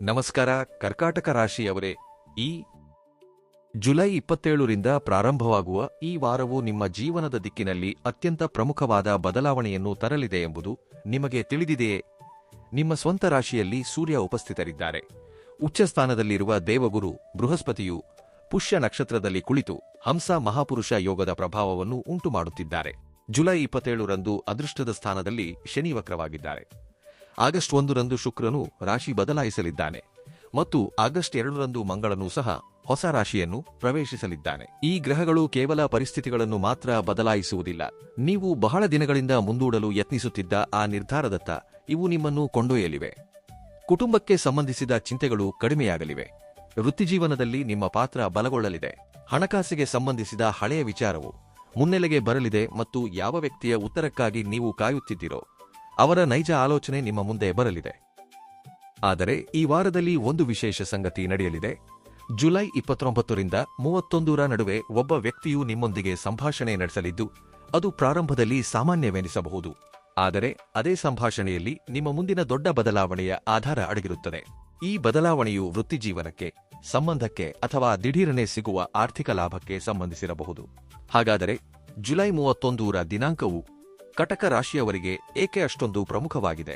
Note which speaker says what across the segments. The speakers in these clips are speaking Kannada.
Speaker 1: ನಮಸ್ಕಾರ ಕರ್ಕಾಟಕ ರಾಶಿಯವರೇ. ಈ ಜುಲೈ 27ರಿಂದ ಪ್ರಾರಂಭವಾಗುವ ಈ ವಾರವು ನಿಮ್ಮ ಜೀವನದ ದಿಕ್ಕಿನಲ್ಲಿ ಅತ್ಯಂತ ಪ್ರಮುಖವಾದ ಬದಲಾವಣೆಯನ್ನು ತರಲಿದೆ ಎಂಬುದು ನಿಮಗೆ ತಿಳಿದಿದೆಯೇ? ನಿಮ್ಮ ಸ್ವಂತ ರಾಶಿಯಲ್ಲಿ ಸೂರ್ಯ ಉಪಸ್ಥಿತರಿದ್ದಾರೆ. ಉಚ್ಚಸ್ಥಾನದಲ್ಲಿರುವ ದೇವಗುರು ಬೃಹಸ್ಪತಿಯು ಪುಷ್ಯ ನಕ್ಷತ್ರದಲ್ಲಿ ಕುಳಿತು ಹಂಸ ಮಹಾಪುರುಷ ಯೋಗದ ಪ್ರಭಾವವನ್ನು ಉಂಟುಮಾಡುತ್ತಿದ್ದಾರೆ. ಜುಲೈ 27ರಂದು ಅದೃಷ್ಟದ ಸ್ಥಾನದಲ್ಲಿ ಶನಿ ವಕ್ರವಾಗಿದ್ದಾರೆ. ಆಗಸ್ಟ್ 1ರಂದು ಶುಕ್ರನು ರಾಶಿ ಬದಲಾಯಿಸಲಿದ್ದಾನೆ ಮತ್ತು ಆಗಸ್ಟ್ 2ರಂದು ಮಂಗಳನೂ ಸಹ ಹೊಸ ರಾಶಿಯನ್ನು ಪ್ರವೇಶಿಸಲಿದ್ದಾನೆ. ಈ ಗ್ರಹಗಳು ಕೇವಲ ಪರಿಸ್ಥಿತಿಗಳನ್ನು ಮಾತ್ರ ಬದಲಾಯಿಸುವುದಿಲ್ಲ, ನೀವು ಬಹಳ ದಿನಗಳಿಂದ ಮುಂದೂಡಲು ಯತ್ನಿಸುತ್ತಿದ್ದ ಆ ನಿರ್ಧಾರದತ್ತ ಇವು ನಿಮ್ಮನ್ನು ಕೊಂಡೊಯ್ಯಲಿವೆ. ಕುಟುಂಬಕ್ಕೆ ಸಂಬಂಧಿಸಿದ ಚಿಂತೆಗಳು ಕಡಿಮೆಯಾಗಲಿವೆ. ವೃತ್ತಿಜೀವನದಲ್ಲಿ ನಿಮ್ಮ ಪಾತ್ರ ಬಲಗೊಳ್ಳಲಿದೆ. ಹಣಕಾಸಿಗೆ ಸಂಬಂಧಿಸಿದ ಹಳೆಯ ವಿಚಾರವು ಮುನ್ನೆಲೆಗೆ ಬರಲಿದೆ ಮತ್ತು ಯಾವ ವ್ಯಕ್ತಿಯ ಉತ್ತರಕ್ಕಾಗಿ ನೀವು ಕಾಯುತ್ತಿದ್ದೀರೋ ಅವರ ನೈಜ ಆಲೋಚನೆ ನಿಮ್ಮ ಮುಂದೆ ಬರಲಿದೆ. ಆದರೆ ಈ ವಾರದಲ್ಲಿ ಒಂದು ವಿಶೇಷ ಸಂಗತಿ ನಡೆಯಲಿದೆ. ಜುಲೈ 29ರಿಂದ 31ರ ನಡುವೆ ಒಬ್ಬ ವ್ಯಕ್ತಿಯು ನಿಮ್ಮೊಂದಿಗೆ ಸಂಭಾಷಣೆ ನಡೆಸಲಿದ್ದು, ಅದು ಪ್ರಾರಂಭದಲ್ಲಿ ಸಾಮಾನ್ಯವೆನಿಸಬಹುದು. ಆದರೆ ಅದೇ ಸಂಭಾಷಣೆಯಲ್ಲಿ ನಿಮ್ಮ ಮುಂದಿನ ದೊಡ್ಡ ಬದಲಾವಣೆಯ ಆಧಾರ ಅಡಗಿರುತ್ತದೆ. ಈ ಬದಲಾವಣೆಯು ವೃತ್ತಿಜೀವನಕ್ಕೆ, ಸಂಬಂಧಕ್ಕೆ ಅಥವಾ ದಿಢೀರನೆ ಸಿಗುವ ಆರ್ಥಿಕ ಲಾಭಕ್ಕೆ ಸಂಬಂಧಿಸಿರಬಹುದು. ಹಾಗಾದರೆ ಜುಲೈ 31ರ ದಿನಾಂಕವು ಕಟಕ ರಾಶಿಯವರಿಗೆ ಏಕೆ ಅಷ್ಟೊಂದು ಪ್ರಮುಖವಾಗಿದೆ?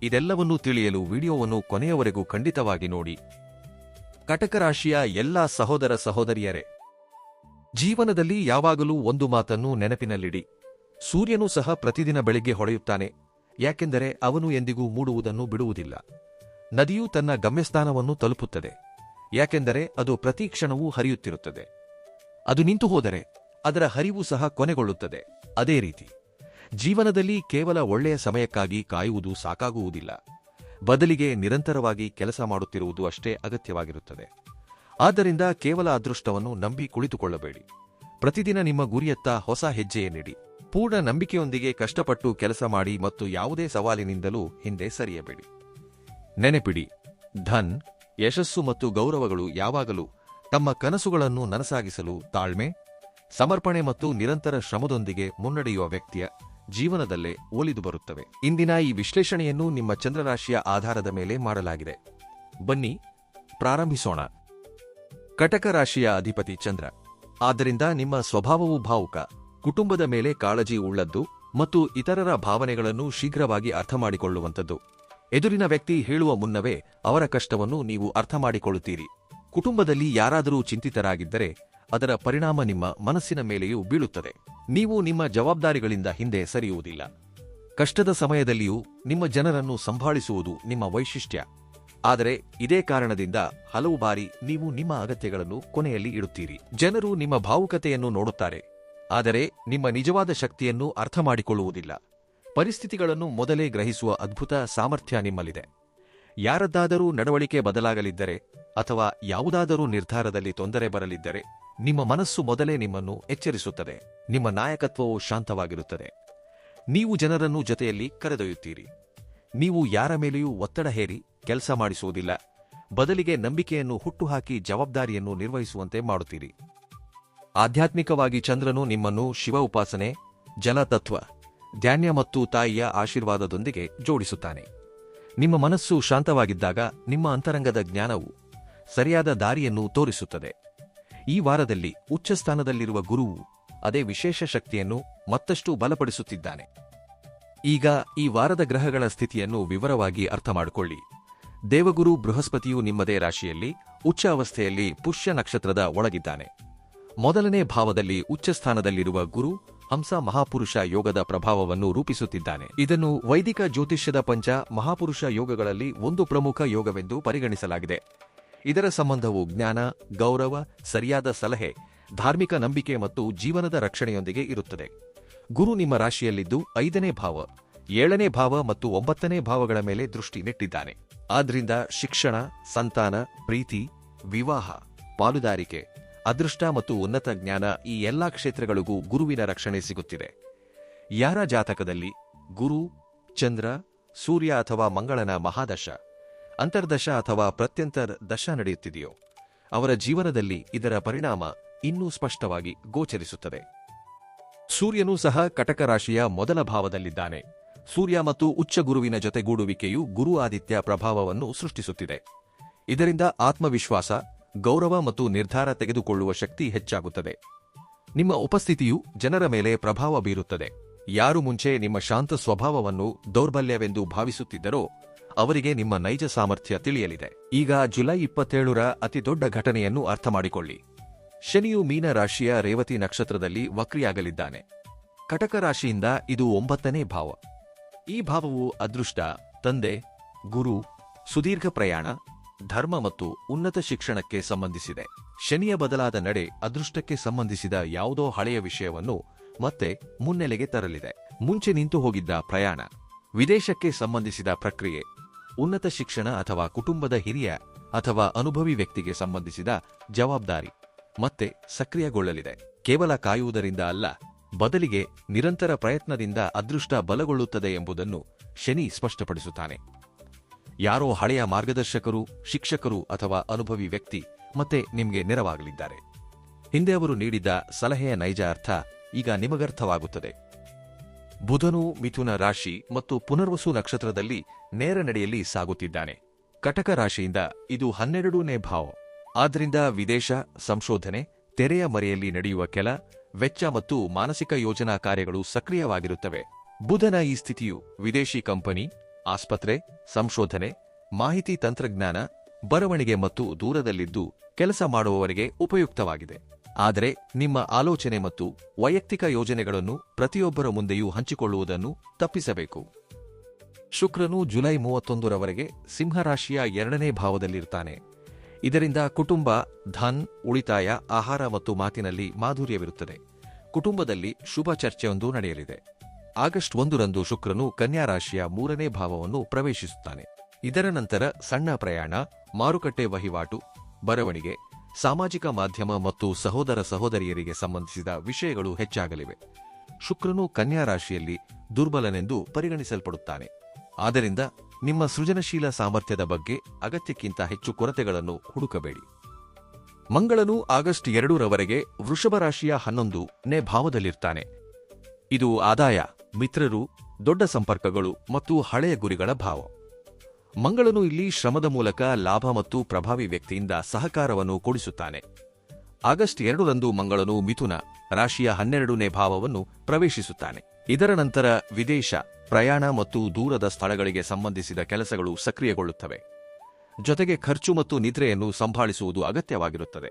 Speaker 1: ಇದೆಲ್ಲವನ್ನೂ ತಿಳಿಯಲು ವಿಡಿಯೋವನ್ನು ಕೊನೆಯವರೆಗೂ ಖಂಡಿತವಾಗಿ ನೋಡಿ. ಕಟಕ ರಾಶಿಯ ಎಲ್ಲಾ ಸಹೋದರ ಸಹೋದರಿಯರೇ, ಜೀವನದಲ್ಲಿ ಯಾವಾಗಲೂ ಒಂದು ಮಾತನ್ನು ನೆನಪಿನಲ್ಲಿಡಿ. ಸೂರ್ಯನೂ ಸಹ ಪ್ರತಿದಿನ ಬೆಳಿಗ್ಗೆ ಹೊಳೆಯುತ್ತಾನೆ, ಯಾಕೆಂದರೆ ಅವನು ಎಂದಿಗೂ ಮೂಡುವುದನ್ನು ಬಿಡುವುದಿಲ್ಲ. ನದಿಯೂ ತನ್ನ ಗಮ್ಯಸ್ಥಾನವನ್ನು ತಲುಪುತ್ತದೆ, ಯಾಕೆಂದರೆ ಅದು ಪ್ರತಿ ಕ್ಷಣವೂ ಹರಿಯುತ್ತಿರುತ್ತದೆ. ಅದು ನಿಂತು ಹೋದರೆ ಅದರ ಹರಿವು ಸಹ ಕೊನೆಗೊಳ್ಳುತ್ತದೆ. ಅದೇ ರೀತಿ ಜೀವನದಲ್ಲಿ ಕೇವಲ ಒಳ್ಳೆಯ ಸಮಯಕ್ಕಾಗಿ ಕಾಯುವುದು ಸಾಕಾಗುವುದಿಲ್ಲ, ಬದಲಿಗೆ ನಿರಂತರವಾಗಿ ಕೆಲಸ ಮಾಡುತ್ತಿರುವುದು ಅಷ್ಟೇ ಅಗತ್ಯವಾಗಿರುತ್ತದೆ. ಆದ್ದರಿಂದ ಕೇವಲ ಅದೃಷ್ಟವನ್ನು ನಂಬಿ ಕುಳಿತುಕೊಳ್ಳಬೇಡಿ. ಪ್ರತಿದಿನ ನಿಮ್ಮ ಗುರಿಯತ್ತ ಹೊಸ ಹೆಜ್ಜೆಯನ್ನಿಡಿ. ಪೂರ್ಣ ನಂಬಿಕೆಯೊಂದಿಗೆ ಕಷ್ಟಪಟ್ಟು ಕೆಲಸ ಮಾಡಿ ಮತ್ತು ಯಾವುದೇ ಸವಾಲಿನಿಂದಲೂ ಹಿಂದೆ ಸರಿಯಬೇಡಿ. ನೆನಪಿಡಿ, ಧನ್, ಯಶಸ್ಸು ಮತ್ತು ಗೌರವಗಳು ಯಾವಾಗಲೂ ತಮ್ಮ ಕನಸುಗಳನ್ನು ನನಸಾಗಿಸಲು ತಾಳ್ಮೆ, ಸಮರ್ಪಣೆ ಮತ್ತು ನಿರಂತರ ಶ್ರಮದೊಂದಿಗೆ ಮುನ್ನಡೆಯುವ ವ್ಯಕ್ತಿಯ ಜೀವನದಲ್ಲೇ ಒಲಿದು ಬರುತ್ತವೆ. ಇಂದಿನ ಈ ವಿಶ್ಲೇಷಣೆಯನ್ನು ನಿಮ್ಮ ಚಂದ್ರರಾಶಿಯ ಆಧಾರದ ಮೇಲೆ ಮಾಡಲಾಗಿದೆ. ಬನ್ನಿ ಪ್ರಾರಂಭಿಸೋಣ. ಕಟಕ ರಾಶಿಯ ಅಧಿಪತಿ ಚಂದ್ರ. ಆದ್ದರಿಂದ ನಿಮ್ಮ ಸ್ವಭಾವವು ಭಾವುಕ, ಕುಟುಂಬದ ಮೇಲೆ ಕಾಳಜಿ ಉಳ್ಳದ್ದು ಮತ್ತು ಇತರರ ಭಾವನೆಗಳನ್ನು ಶೀಘ್ರವಾಗಿ ಅರ್ಥಮಾಡಿಕೊಳ್ಳುವಂಥದ್ದು. ಎದುರಿನ ವ್ಯಕ್ತಿ ಹೇಳುವ ಮುನ್ನವೇ ಅವರ ಕಷ್ಟವನ್ನು ನೀವು ಅರ್ಥಮಾಡಿಕೊಳ್ಳುತ್ತೀರಿ. ಕುಟುಂಬದಲ್ಲಿ ಯಾರಾದರೂ ಚಿಂತಿತರಾಗಿದ್ದರೆ ಅದರ ಪರಿಣಾಮ ನಿಮ್ಮ ಮನಸ್ಸಿನ ಮೇಲೆಯೂ ಬೀಳುತ್ತದೆ. ನೀವು ನಿಮ್ಮ ಜವಾಬ್ದಾರಿಗಳಿಂದ ಹಿಂದೆ ಸರಿಯುವುದಿಲ್ಲ. ಕಷ್ಟದ ಸಮಯದಲ್ಲಿಯೂ ನಿಮ್ಮ ಜನರನ್ನು ಸಂಭಾಳಿಸುವುದು ನಿಮ್ಮ ವೈಶಿಷ್ಟ್ಯ. ಆದರೆ ಇದೇ ಕಾರಣದಿಂದ ಹಲವು ಬಾರಿ ನೀವು ನಿಮ್ಮ ಅಗತ್ಯಗಳನ್ನು ಕೊನೆಯಲ್ಲಿ ಇಡುತ್ತೀರಿ. ಜನರು ನಿಮ್ಮ ಭಾವುಕತೆಯನ್ನು ನೋಡುತ್ತಾರೆ, ಆದರೆ ನಿಮ್ಮ ನಿಜವಾದ ಶಕ್ತಿಯನ್ನು ಅರ್ಥಮಾಡಿಕೊಳ್ಳುವುದಿಲ್ಲ. ಪರಿಸ್ಥಿತಿಗಳನ್ನು ಮೊದಲೇ ಗ್ರಹಿಸುವ ಅದ್ಭುತ ಸಾಮರ್ಥ್ಯ ನಿಮ್ಮಲ್ಲಿದೆ. ಯಾರದ್ದಾದರೂ ನಡವಳಿಕೆ ಬದಲಾಗಲಿದ್ದರೆ ಅಥವಾ ಯಾವುದಾದರೂ ನಿರ್ಧಾರದಲ್ಲಿ ತೊಂದರೆ ಬರಲಿದ್ದರೆ ನಿಮ್ಮ ಮನಸ್ಸು ಮೊದಲೇ ನಿಮ್ಮನ್ನು ಎಚ್ಚರಿಸುತ್ತದೆ. ನಿಮ್ಮ ನಾಯಕತ್ವವು ಶಾಂತವಾಗಿರುತ್ತದೆ. ನೀವು ಜನರನ್ನು ಜೊತೆಯಲ್ಲಿ ಕರೆದೊಯ್ಯುತ್ತೀರಿ. ನೀವು ಯಾರ ಮೇಲೆಯೂ ಒತ್ತಡ ಹೇರಿ ಕೆಲಸ ಮಾಡಿಸುವುದಿಲ್ಲ, ಬದಲಿಗೆ ನಂಬಿಕೆಯನ್ನು ಹುಟ್ಟುಹಾಕಿ ಜವಾಬ್ದಾರಿಯನ್ನು ನಿರ್ವಹಿಸುವಂತೆ ಮಾಡುತ್ತೀರಿ. ಆಧ್ಯಾತ್ಮಿಕವಾಗಿ ಚಂದ್ರನು ನಿಮ್ಮನ್ನು ಶಿವ ಉಪಾಸನೆ, ಜಲತತ್ವ, ಧ್ಯಾನ ಮತ್ತು ತಾಯಿಯ ಆಶೀರ್ವಾದದೊಂದಿಗೆ ಜೋಡಿಸುತ್ತಾನೆ. ನಿಮ್ಮ ಮನಸ್ಸು ಶಾಂತವಾಗಿದ್ದಾಗ ನಿಮ್ಮ ಅಂತರಂಗದ ಜ್ಞಾನವು ಸರಿಯಾದ ದಾರಿಯನ್ನು ತೋರಿಸುತ್ತದೆ. ಈ ವಾರದಲ್ಲಿ ಉಚ್ಚಸ್ಥಾನದಲ್ಲಿರುವ ಗುರುವು ಅದೇ ವಿಶೇಷ ಶಕ್ತಿಯನ್ನು ಮತ್ತಷ್ಟು ಬಲಪಡಿಸುತ್ತಿದ್ದಾನೆ. ಈಗ ಈ ವಾರದ ಗ್ರಹಗಳ ಸ್ಥಿತಿಯನ್ನು ವಿವರವಾಗಿ ಅರ್ಥಮಾಡಿಕೊಳ್ಳಿ. ದೇವಗುರು ಬೃಹಸ್ಪತಿಯು ನಿಮ್ಮದೇ ರಾಶಿಯಲ್ಲಿ ಉಚ್ಚ ಅವಸ್ಥೆಯಲ್ಲಿ ಪುಷ್ಯ ನಕ್ಷತ್ರದ ಒಳಗಿದ್ದಾನೆ. ಮೊದಲನೇ ಭಾವದಲ್ಲಿ ಉಚ್ಚಸ್ಥಾನದಲ್ಲಿರುವ ಗುರು ಹಂಸ ಮಹಾಪುರುಷ ಯೋಗದ ಪ್ರಭಾವವನ್ನು ರೂಪಿಸುತ್ತಿದ್ದಾನೆ. ಇದನ್ನು ವೈದಿಕ ಜ್ಯೋತಿಷ್ಯದ ಪಂಚ ಮಹಾಪುರುಷ ಯೋಗಗಳಲ್ಲಿ ಒಂದು ಪ್ರಮುಖ ಯೋಗವೆಂದು ಪರಿಗಣಿಸಲಾಗಿದೆ. ಇದರ ಸಂಬಂಧವು ಜ್ಞಾನ, ಗೌರವ, ಸರಿಯಾದ ಸಲಹೆ, ಧಾರ್ಮಿಕ ನಂಬಿಕೆ ಮತ್ತು ಜೀವನದ ರಕ್ಷಣೆಯೊಂದಿಗೆ ಇರುತ್ತದೆ. ಗುರು ನಿಮ್ಮ ರಾಶಿಯಲ್ಲಿದ್ದು 5ನೇ ಭಾವ, 7ನೇ ಭಾವ ಮತ್ತು 9ನೇ ಭಾವಗಳ ಮೇಲೆ ದೃಷ್ಟಿ ನೆಟ್ಟಿದ್ದಾನೆ. ಆದ್ರಿಂದ ಶಿಕ್ಷಣ, ಸಂತಾನ, ಪ್ರೀತಿ, ವಿವಾಹ, ಪಾಲುದಾರಿಕೆ, ಅದೃಷ್ಟ ಮತ್ತು ಉನ್ನತ ಜ್ಞಾನ ಈ ಎಲ್ಲಾ ಕ್ಷೇತ್ರಗಳಿಗೂ ಗುರುವಿನ ರಕ್ಷಣೆ ಸಿಗುತ್ತಿದೆ. ಯಾರ ಜಾತಕದಲ್ಲಿ ಗುರು, ಚಂದ್ರ, ಸೂರ್ಯ ಅಥವಾ ಮಂಗಳನ ಮಹಾದಶ, ಅಂತರ್ದಶ ಅಥವಾ ಪ್ರತ್ಯಂತರ ದಶ ನಡೆಯುತ್ತಿದೆಯೋ ಅವರ ಜೀವನದಲ್ಲಿ ಇದರ ಪರಿಣಾಮ ಇನ್ನೂ ಸ್ಪಷ್ಟವಾಗಿ ಗೋಚರಿಸುತ್ತದೆ. ಸೂರ್ಯನೂ ಸಹ ಕಟಕ ರಾಶಿಯ ಮೊದಲ ಭಾವದಲ್ಲಿದ್ದಾನೆ. ಸೂರ್ಯ ಮತ್ತು ಉಚ್ಚ ಗುರುವಿನ ಜೊತೆಗೂಡುವಿಕೆಯು ಗುರು ಆದಿತ್ಯ ಪ್ರಭಾವವನ್ನು ಸೃಷ್ಟಿಸುತ್ತಿದೆ. ಇದರಿಂದ ಆತ್ಮವಿಶ್ವಾಸ, ಗೌರವ ಮತ್ತು ನಿರ್ಧಾರ ತೆಗೆದುಕೊಳ್ಳುವ ಶಕ್ತಿ ಹೆಚ್ಚಾಗುತ್ತದೆ. ನಿಮ್ಮ ಉಪಸ್ಥಿತಿಯು ಜನರ ಮೇಲೆ ಪ್ರಭಾವ ಬೀರುತ್ತದೆ. ಯಾರು ಮುಂಚೆ ನಿಮ್ಮ ಶಾಂತ ಸ್ವಭಾವವನ್ನು ದೌರ್ಬಲ್ಯವೆಂದು ಭಾವಿಸುತ್ತಿದ್ದರೋ ಅವರಿಗೆ ನಿಮ್ಮ ನೈಜ ಸಾಮರ್ಥ್ಯ ತಿಳಿಯಲಿದೆ. ಈಗ ಜುಲೈ 27ರ ಅತಿದೊಡ್ಡ ಘಟನೆಯನ್ನು ಅರ್ಥಮಾಡಿಕೊಳ್ಳಿ. ಶನಿಯು ಮೀನ ರಾಶಿಯ ರೇವತಿ ನಕ್ಷತ್ರದಲ್ಲಿ ವಕ್ರಿಯಾಗಲಿದ್ದಾನೆ. ಕಟಕ ರಾಶಿಯಿಂದ ಇದು 9ನೇ ಭಾವ. ಈ ಭಾವವು ಅದೃಷ್ಟ, ತಂದೆ, ಗುರು, ಸುದೀರ್ಘ ಪ್ರಯಾಣ, ಧರ್ಮ ಮತ್ತು ಉನ್ನತ ಶಿಕ್ಷಣಕ್ಕೆ ಸಂಬಂಧಿಸಿದೆ. ಶನಿಯ ಬದಲಾದ ನಡೆ ಅದೃಷ್ಟಕ್ಕೆ ಸಂಬಂಧಿಸಿದ ಯಾವುದೋ ಹಳೆಯ ವಿಷಯವನ್ನು ಮತ್ತೆ ಮುನ್ನೆಲೆಗೆ ತರಲಿದೆ. ಮುಂಚೆ ನಿಂತು ಹೋಗಿದ್ದ ಪ್ರಯಾಣ, ವಿದೇಶಕ್ಕೆ ಸಂಬಂಧಿಸಿದ ಪ್ರಕ್ರಿಯೆ, ಉನ್ನತ ಶಿಕ್ಷಣ ಅಥವಾ ಕುಟುಂಬದ ಹಿರಿಯ ಅಥವಾ ಅನುಭವಿ ವ್ಯಕ್ತಿಗೆ ಸಂಬಂಧಿಸಿದ ಜವಾಬ್ದಾರಿ ಮತ್ತೆ ಸಕ್ರಿಯಗೊಳ್ಳಲಿದೆ. ಕೇವಲ ಕಾಯುವುದರಿಂದ ಅಲ್ಲ, ಬದಲಿಗೆ ನಿರಂತರ ಪ್ರಯತ್ನದಿಂದ ಅದೃಷ್ಟ ಬಲಗೊಳ್ಳುತ್ತದೆ ಎಂಬುದನ್ನು ಶನಿ ಸ್ಪಷ್ಟಪಡಿಸುತ್ತಾನೆ. ಯಾರೋ ಹಳೆಯ ಮಾರ್ಗದರ್ಶಕರು, ಶಿಕ್ಷಕರು ಅಥವಾ ಅನುಭವಿ ವ್ಯಕ್ತಿ ಮತ್ತೆ ನಿಮಗೆ ನೆರವಾಗಲಿದ್ದಾರೆ. ಹಿಂದೆ ಅವರು ನೀಡಿದ್ದ ಸಲಹೆಯ ನೈಜ ಅರ್ಥ ಈಗ ನಿಮಗರ್ಥವಾಗುತ್ತದೆ. ಬುಧನು ಮಿಥುನ ರಾಶಿ ಮತ್ತು ಪುನರ್ವಸು ನಕ್ಷತ್ರದಲ್ಲಿ ನೇರ ನಡೆಯಲ್ಲಿ ಸಾಗುತ್ತಿದ್ದಾನೆ. ಕಟಕ ರಾಶಿಯಿಂದ ಇದು 12ನೇ ಭಾವ. ಆದ್ದರಿಂದ ವಿದೇಶ, ಸಂಶೋಧನೆ, ತೆರೆಯ ಮರೆಯಲ್ಲಿ ನಡೆಯುವ ಕೆಲ, ವೆಚ್ಚ ಮತ್ತು ಮಾನಸಿಕ ಯೋಜನಾ ಕಾರ್ಯಗಳು ಸಕ್ರಿಯವಾಗಿರುತ್ತವೆ. ಬುಧನ ಈ ಸ್ಥಿತಿಯು ವಿದೇಶಿ ಕಂಪನಿ, ಆಸ್ಪತ್ರೆ, ಸಂಶೋಧನೆ, ಮಾಹಿತಿ ತಂತ್ರಜ್ಞಾನ, ಬರವಣಿಗೆ ಮತ್ತು ದೂರದಲ್ಲಿದ್ದು ಕೆಲಸ ಮಾಡುವವರಿಗೆ ಉಪಯುಕ್ತವಾಗಿದೆ. ಆದರೆ ನಿಮ್ಮ ಆಲೋಚನೆ ಮತ್ತು ವೈಯಕ್ತಿಕ ಯೋಜನೆಗಳನ್ನು ಪ್ರತಿಯೊಬ್ಬರ ಮುಂದೆಯೂ ಹಂಚಿಕೊಳ್ಳುವುದನ್ನು ತಪ್ಪಿಸಬೇಕು. ಶುಕ್ರನು ಜುಲೈ 31ರವರೆಗೆ ಸಿಂಹರಾಶಿಯ 2ನೇ ಭಾವದಲ್ಲಿರ್ತಾನೆ. ಇದರಿಂದ ಕುಟುಂಬ, ಧನ್, ಉಳಿತಾಯ, ಆಹಾರ ಮತ್ತು ಮಾತಿನಲ್ಲಿ ಮಾಧುರ್ಯವಿರುತ್ತದೆ. ಕುಟುಂಬದಲ್ಲಿ ಶುಭ ಚರ್ಚೆಯೊಂದು ನಡೆಯಲಿದೆ. ಆಗಸ್ಟ್ 1ರಂದು ಶುಕ್ರನು ಕನ್ಯಾ ರಾಶಿಯ 3ನೇ ಭಾವವನ್ನು ಪ್ರವೇಶಿಸುತ್ತಾನೆ. ಇದರ ನಂತರ ಸಣ್ಣ ಪ್ರಯಾಣ, ಮಾರುಕಟ್ಟೆ ವಹಿವಾಟು, ಬರವಣಿಗೆ, ಸಾಮಾಜಿಕ ಮಾಧ್ಯಮ ಮತ್ತು ಸಹೋದರ ಸಹೋದರಿಯರಿಗೆ ಸಂಬಂಧಿಸಿದ ವಿಷಯಗಳು ಹೆಚ್ಚಾಗಲಿವೆ. ಶುಕ್ರನು ಕನ್ಯಾ ರಾಶಿಯಲ್ಲಿ ದುರ್ಬಲನೆಂದು ಪರಿಗಣಿಸಲ್ಪಡುತ್ತಾನೆ. ಆದ್ದರಿಂದ ನಿಮ್ಮ ಸೃಜನಶೀಲ ಸಾಮರ್ಥ್ಯದ ಬಗ್ಗೆ ಅಗತ್ಯಕ್ಕಿಂತ ಹೆಚ್ಚು ಕೊರತೆಗಳನ್ನು ಹುಡುಕಬೇಡಿ. ಮಂಗಳನು ಆಗಸ್ಟ್ 2ರವರೆಗೆ ವೃಷಭ ರಾಶಿಯ 11ನೇ ಭಾವದಲ್ಲಿರ್ತಾನೆ. ಇದು ಆದಾಯ, ಮಿತ್ರರು, ದೊಡ್ಡ ಸಂಪರ್ಕಗಳು ಮತ್ತು ಹಳೆಯ ಗುರಿಗಳ ಭಾವ. ಮಂಗಳನು ಇಲ್ಲಿ ಶ್ರಮದ ಮೂಲಕ ಲಾಭ ಮತ್ತು ಪ್ರಭಾವಿ ವ್ಯಕ್ತಿಯಿಂದ ಸಹಕಾರವನ್ನು ಕೊಡಿಸುತ್ತಾನೆ. ಆಗಸ್ಟ್ 2ರಂದು ಮಂಗಳನು ಮಿಥುನ ರಾಶಿಯ 12ನೇ ಭಾವವನ್ನು ಪ್ರವೇಶಿಸುತ್ತಾನೆ. ಇದರ ನಂತರ ವಿದೇಶ, ಪ್ರಯಾಣ ಮತ್ತು ದೂರದ ಸ್ಥಳಗಳಿಗೆ ಸಂಬಂಧಿಸಿದ ಕೆಲಸಗಳು ಸಕ್ರಿಯಗೊಳ್ಳುತ್ತವೆ. ಜೊತೆಗೆ ಖರ್ಚು ಮತ್ತು ನಿದ್ರೆಯನ್ನು ಸಂಭಾಳಿಸುವುದು ಅಗತ್ಯವಾಗಿರುತ್ತದೆ.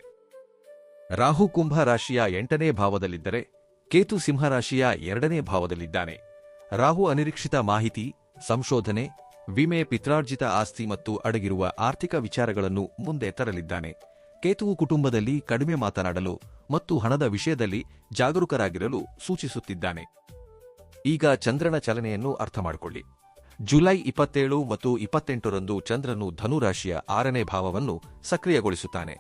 Speaker 1: ರಾಹು ಕುಂಭ ರಾಶಿಯ 8ನೇ ಭಾವದಲ್ಲಿದ್ದರೆ, ಕೇತು ಸಿಂಹರಾಶಿಯ 2ನೇ ಭಾವದಲ್ಲಿದ್ದಾನೆ. ರಾಹು ಅನಿರೀಕ್ಷಿತ ಮಾಹಿತಿ, ಸಂಶೋಧನೆ, ವಿಮೆ, ಪಿತ್ರಾರ್ಜಿತ ಆಸ್ತಿ ಮತ್ತು ಅಡಗಿರುವ ಆರ್ಥಿಕ ವಿಚಾರಗಳನ್ನು ಮುಂದೆ ತರಲಿದ್ದಾನೆ. ಕೇತುವು ಕುಟುಂಬದಲ್ಲಿ ಕಡಿಮೆ ಮಾತನಾಡಲು ಮತ್ತು ಹಣದ ವಿಷಯದಲ್ಲಿ ಜಾಗರೂಕರಾಗಿರಲು ಸೂಚಿಸುತ್ತಿದ್ದಾನೆ. ಈಗ ಚಂದ್ರನ ಚಲನೆಯನ್ನು ಅರ್ಥಮಾಡಿಕೊಳ್ಳಿ. ಜುಲೈ 27 ಮತ್ತು 28ರಂದು ಚಂದ್ರನು ಧನುರಾಶಿಯ 6ನೇ ಭಾವವನ್ನು ಸಕ್ರಿಯಗೊಳಿಸುತ್ತಾನೆ.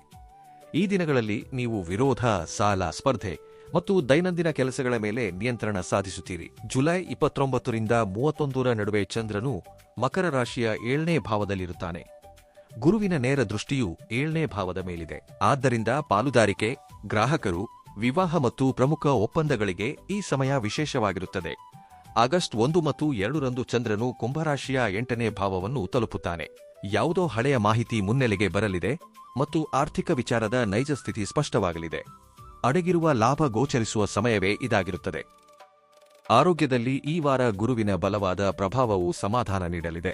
Speaker 1: ಈ ದಿನಗಳಲ್ಲಿ ನೀವು ವಿರೋಧ, ಸಾಲ, ಸ್ಪರ್ಧೆ ಮತ್ತು ದೈನಂದಿನ ಕೆಲಸಗಳ ಮೇಲೆ ನಿಯಂತ್ರಣ ಸಾಧಿಸುತ್ತೀರಿ. ಜುಲೈ 29ರಿಂದ 31ರ ನಡುವೆ ಚಂದ್ರನು ಮಕರ ರಾಶಿಯ 7ನೇ ಭಾವದಲ್ಲಿರುತ್ತಾನೆ. ಗುರುವಿನ ನೇರ ದೃಷ್ಟಿಯು 7ನೇ ಭಾವದ ಮೇಲಿದೆ. ಆದ್ದರಿಂದ ಪಾಲುದಾರಿಕೆ, ಗ್ರಾಹಕರು, ವಿವಾಹ ಮತ್ತು ಪ್ರಮುಖ ಒಪ್ಪಂದಗಳಿಗೆ ಈ ಸಮಯ ವಿಶೇಷವಾಗಿರುತ್ತದೆ. ಆಗಸ್ಟ್ 1 ಮತ್ತು 2ರಂದು ಚಂದ್ರನು ಕುಂಭರಾಶಿಯ 8ನೇ ಭಾವವನ್ನು ತಲುಪುತ್ತಾನೆ. ಯಾವುದೋ ಹಳೆಯ ಮಾಹಿತಿ ಮುನ್ನೆಲೆಗೆ ಬರಲಿದೆ ಮತ್ತು ಆರ್ಥಿಕ ವಿಚಾರದ ನೈಜ ಸ್ಥಿತಿ ಸ್ಪಷ್ಟವಾಗಲಿದೆ. ಅಡಗಿರುವ ಲಾಭ ಗೋಚರಿಸುವ ಸಮಯವೇ ಇದಾಗಿರುತ್ತದೆ. ಆರೋಗ್ಯದಲ್ಲಿ ಈ ವಾರ ಗುರುವಿನ ಬಲವಾದ ಪ್ರಭಾವವು ಸಮಾಧಾನ ನೀಡಲಿದೆ.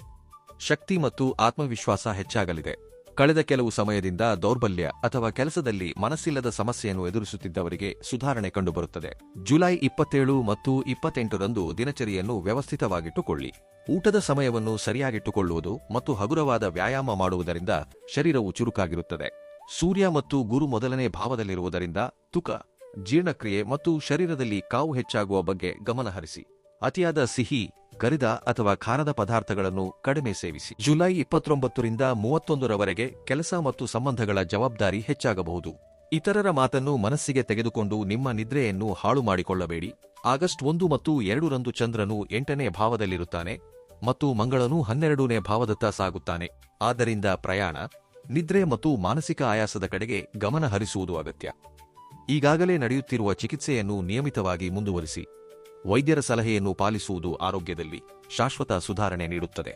Speaker 1: ಶಕ್ತಿ ಮತ್ತು ಆತ್ಮವಿಶ್ವಾಸ ಹೆಚ್ಚಾಗಲಿದೆ. ಕಳೆದ ಕೆಲವು ಸಮಯದಿಂದ ದೌರ್ಬಲ್ಯ ಅಥವಾ ಕೆಲಸದಲ್ಲಿ ಮನಸ್ಸಿಲ್ಲದ ಸಮಸ್ಯೆಯನ್ನು ಎದುರಿಸುತ್ತಿದ್ದವರಿಗೆ ಸುಧಾರಣೆ ಕಂಡುಬರುತ್ತದೆ. ಜುಲೈ 27 ಮತ್ತು 28ರಂದು ದಿನಚರಿಯನ್ನು ವ್ಯವಸ್ಥಿತವಾಗಿಟ್ಟುಕೊಳ್ಳಿ. ಊಟದ ಸಮಯವನ್ನು ಸರಿಯಾಗಿಟ್ಟುಕೊಳ್ಳುವುದು ಮತ್ತು ಹಗುರವಾದ ವ್ಯಾಯಾಮ ಮಾಡುವುದರಿಂದ ಶರೀರವು ಚುರುಕಾಗಿರುತ್ತದೆ. ಸೂರ್ಯ ಮತ್ತು ಗುರು ಮೊದಲನೇ ಭಾವದಲ್ಲಿರುವುದರಿಂದ ತೂಕ, ಜೀರ್ಣಕ್ರಿಯೆ ಮತ್ತು ಶರೀರದಲ್ಲಿ ಕಾವು ಹೆಚ್ಚಾಗುವ ಬಗ್ಗೆ ಗಮನಹರಿಸಿ. ಅತಿಯಾದ ಸಿಹಿ, ಕರಿದ ಅಥವಾ ಖಾರದ ಪದಾರ್ಥಗಳನ್ನು ಕಡಿಮೆ ಸೇವಿಸಿ. ಜುಲೈ 29ರಿಂದ 31ರವರೆಗೆ ಕೆಲಸ ಮತ್ತು ಸಂಬಂಧಗಳ ಜವಾಬ್ದಾರಿ ಹೆಚ್ಚಾಗಬಹುದು. ಇತರರ ಮಾತನ್ನು ಮನಸ್ಸಿಗೆ ತೆಗೆದುಕೊಂಡು ನಿಮ್ಮ ನಿದ್ರೆಯನ್ನು ಹಾಳು ಮಾಡಿಕೊಳ್ಳಬೇಡಿ. ಆಗಸ್ಟ್ 1 ಮತ್ತು 2ರಂದು ಚಂದ್ರನು 8ನೇ ಭಾವದಲ್ಲಿರುತ್ತಾನೆ ಮತ್ತು ಮಂಗಳನು 12ನೇ ಭಾವದತ್ತ ಸಾಗುತ್ತಾನೆ. ಆದ್ದರಿಂದ ಪ್ರಯಾಣ, ನಿದ್ರೆ ಮತ್ತು ಮಾನಸಿಕ ಆಯಾಸದ ಕಡೆಗೆ ಗಮನ ಹರಿಸುವುದು ಅಗತ್ಯ. ಈಗಾಗಲೇ ನಡೆಯುತ್ತಿರುವ ಚಿಕಿತ್ಸೆಯನ್ನು ನಿಯಮಿತವಾಗಿ ಮುಂದುವರಿಸಿ. ವೈದ್ಯರ ಸಲಹೆಯನ್ನು ಪಾಲಿಸುವುದು ಆರೋಗ್ಯದಲ್ಲಿ ಶಾಶ್ವತ ಸುಧಾರಣೆ ನೀಡುತ್ತದೆ.